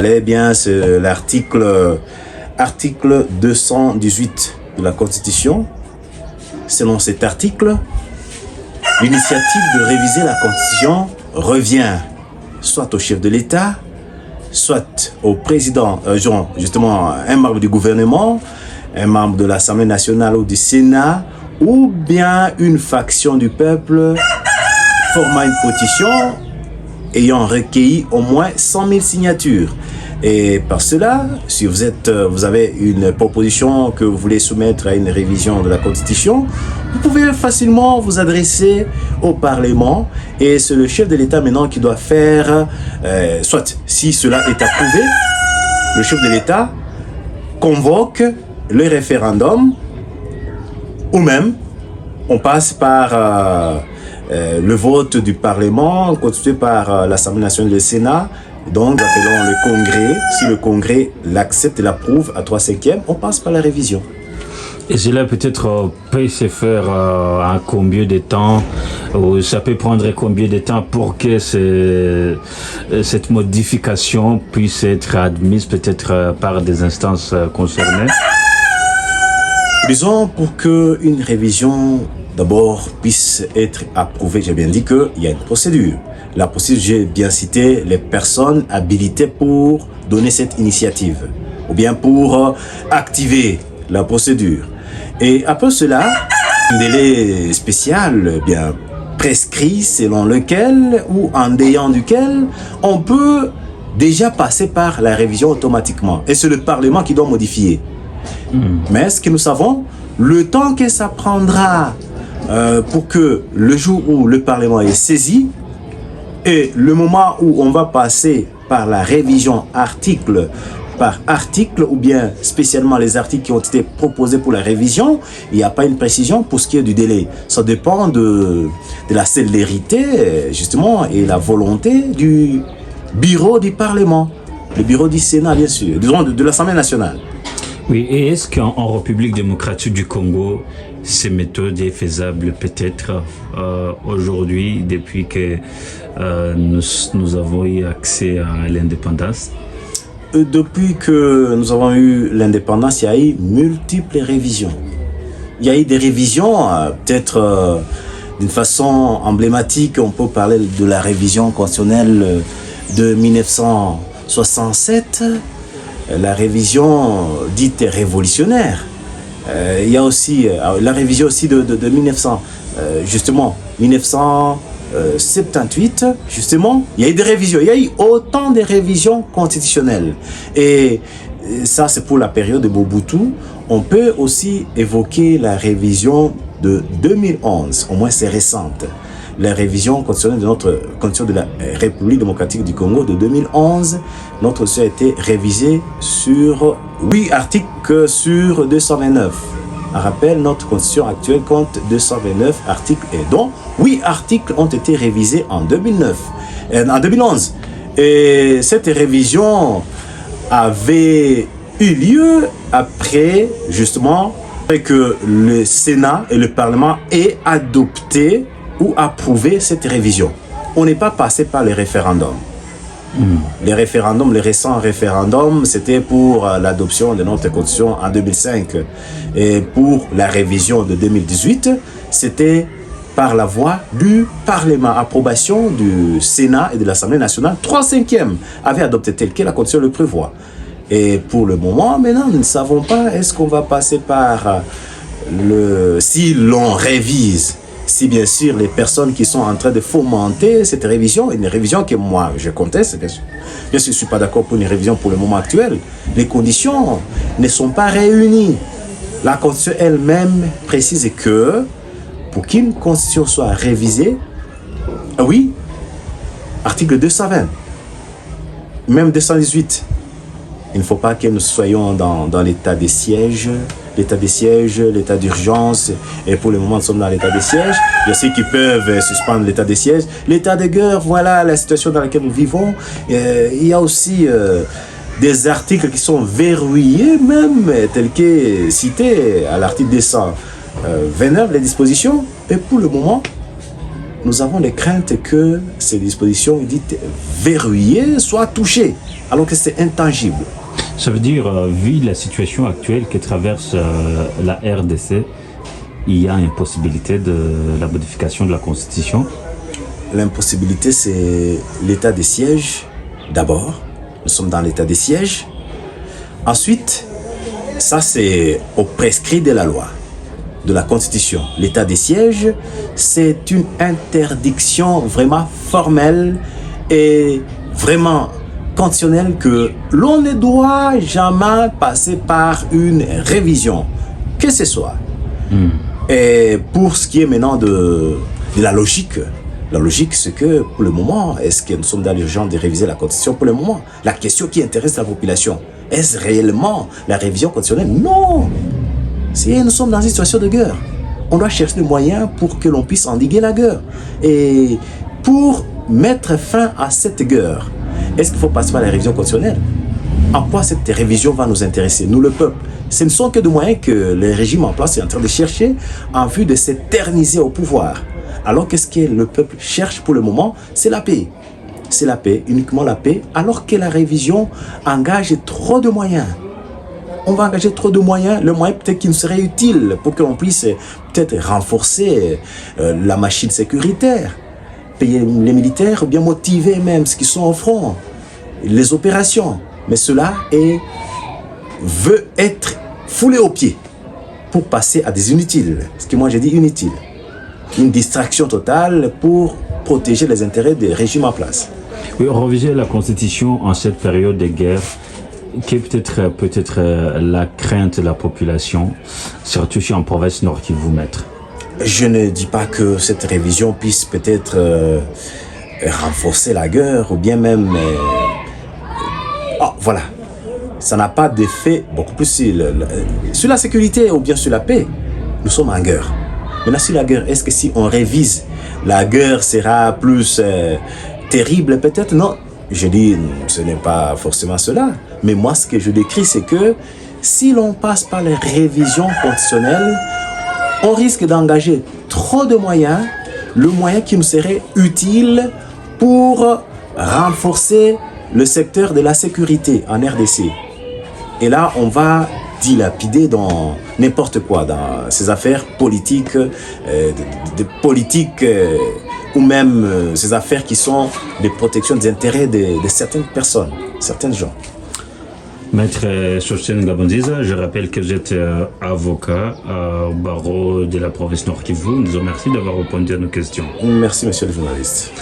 Eh bien, c'est article 218 de la Constitution. Selon cet article, l'initiative de réviser la Constitution revient soit au chef de l'État, soit au président, justement un membre du gouvernement, un membre de l'Assemblée nationale ou du Sénat, ou bien une faction du peuple formant une pétition ayant recueilli au moins 100 000 signatures. Et par cela, si vous avez une proposition que vous voulez soumettre à une révision de la Constitution, vous pouvez facilement vous adresser au Parlement et c'est le chef de l'État maintenant qui doit faire, soit si cela est approuvé, le chef de l'État convoque le référendum ou même on passe par le vote du Parlement constitué par l'Assemblée nationale et le Sénat. Donc, appelons le Congrès. Si le Congrès l'accepte et l'approuve à 3/5, on passe par la révision. Et cela peut-être peut se faire en combien de temps, ou ça peut prendre combien de temps pour que cette modification puisse être admise peut-être par des instances concernées? Disons, pour qu'une révision d'abord puisse être approuvée, j'ai bien dit qu'il y a une procédure. La procédure, j'ai bien cité les personnes habilitées pour donner cette initiative ou bien pour activer la procédure. Et après cela, un délai spécial bien prescrit selon lequel ou en déant duquel on peut déjà passer par la révision automatiquement. Et c'est le Parlement qui doit modifier. Mais ce que nous savons, le temps que ça prendra pour que le jour où le Parlement est saisi et le moment où on va passer par la révision article par article ou bien spécialement les articles qui ont été proposés pour la révision, il n'y a pas une précision pour ce qui est du délai. Ça dépend de la célérité justement et la volonté du bureau du Parlement, le bureau du Sénat bien sûr, disons de l'Assemblée nationale. Oui, et est-ce qu'en République démocratique du Congo, ces méthodes est faisable peut-être aujourd'hui, depuis que nous avons eu accès à l'indépendance? Depuis que nous avons eu l'indépendance, il y a eu multiples révisions. Il y a eu des révisions, peut-être d'une façon emblématique, on peut parler de la révision constitutionnelle de 1967, la révision dite révolutionnaire. Il y a aussi la révision aussi de 1978, justement, il y a eu des révisions. Il y a eu autant de révisions constitutionnelles. Et ça, c'est pour la période de Mobutu. On peut aussi évoquer la révision de 2011, au moins c'est récente. La révision constitutionnelle de notre Constitution de la République démocratique du Congo de 2011, notre Constitution a été révisée sur 8 articles sur 229. On rappelle, notre Constitution actuelle compte 229 articles et dont 8 articles ont été révisés en 2011. Et cette révision avait eu lieu après, justement, que le Sénat et le Parlement aient adopté ou approuvé cette révision. On n'est pas passé par les référendums. Les référendums, les récents référendums, c'était pour l'adoption de notre Constitution en 2005. Et pour la révision de 2018, c'était par la voie du Parlement. Approbation du Sénat et de l'Assemblée nationale, 3/5 avait adopté tel que la Constitution le prévoit. Et pour le moment, maintenant, nous ne savons pas est-ce qu'on va passer par si l'on révise. Si bien sûr les personnes qui sont en train de fomenter cette révision, une révision que moi je conteste, bien sûr je ne suis pas d'accord pour une révision pour le moment actuel, les conditions ne sont pas réunies. La Constitution elle-même précise que pour qu'une Constitution soit révisée, oui, article 220, même 218, il ne faut pas que nous soyons dans l'état de siège, l'état d'urgence, et pour le moment nous sommes dans l'état de siège. Il y a ceux qui peuvent suspendre l'état de siège. L'état de guerre, voilà la situation dans laquelle nous vivons. Il y a aussi des articles qui sont verrouillés, même tels que cités à l'article 229, les dispositions. Et pour le moment, nous avons des craintes que ces dispositions dites verrouillées soient touchées, alors que c'est intangible. Ça veut dire, vu la situation actuelle que traverse la RDC, il y a une possibilité de la modification de la Constitution. L'impossibilité, c'est l'état des sièges, d'abord. Nous sommes dans l'état des sièges. Ensuite, ça c'est au prescrit de la loi, de la Constitution. L'état des sièges, c'est une interdiction vraiment formelle et vraiment conditionnelle que l'on ne doit jamais passer par une révision, que ce soit. Et pour ce qui est maintenant de la logique c'est que pour le moment, est-ce que nous sommes dans l'urgence de réviser la Constitution pour le moment? La question qui intéresse la population, est-ce réellement la révision constitutionnelle? Non! Si nous sommes dans une situation de guerre, on doit chercher des moyens pour que l'on puisse endiguer la guerre. Et pour mettre fin à cette guerre, est-ce qu'il faut passer par la révision constitutionnelle? En quoi cette révision va nous intéresser, nous le peuple? Ce ne sont que des moyens que le régime en place est en train de chercher en vue de s'éterniser au pouvoir. Alors qu'est-ce que le peuple cherche pour le moment? C'est la paix. C'est la paix, uniquement la paix, alors que la révision engage trop de moyens. On va engager trop de moyens, le moyen peut-être qui nous serait utile pour que l'on puisse peut-être renforcer la machine sécuritaire, payer les militaires, bien motiver même ceux qui sont au front, les opérations. Mais cela veut être foulé aux pieds pour passer à des inutiles. Ce que moi j'ai dit inutile. Une distraction totale pour protéger les intérêts des régimes en place. Oui, réviser la Constitution en cette période de guerre, qui est peut-être la crainte de la population, surtout si en province nord qui vous mettre. Je ne dis pas que cette révision puisse peut-être renforcer la guerre ou bien même... voilà. Ça n'a pas d'effet beaucoup plus sur la sécurité ou bien sur la paix. Nous sommes en guerre. Maintenant, sur la guerre, est-ce que si on révise, la guerre sera plus terrible peut-être? Non. Je dis, ce n'est pas forcément cela. Mais moi, ce que je décris, c'est que si l'on passe par les révisions constitutionnelles, on risque d'engager trop de moyens, le moyen qui nous serait utile pour renforcer le secteur de la sécurité en RDC. Et là, on va dilapider dans n'importe quoi, dans ces affaires politiques, ou même ces affaires qui sont de protection des intérêts de certaines personnes, certains gens. Maître Sosthène Ngabonziza, je rappelle que vous êtes avocat au barreau de la province Nord Kivu. Nous vous remercie d'avoir répondu à nos questions. Merci, monsieur le journaliste.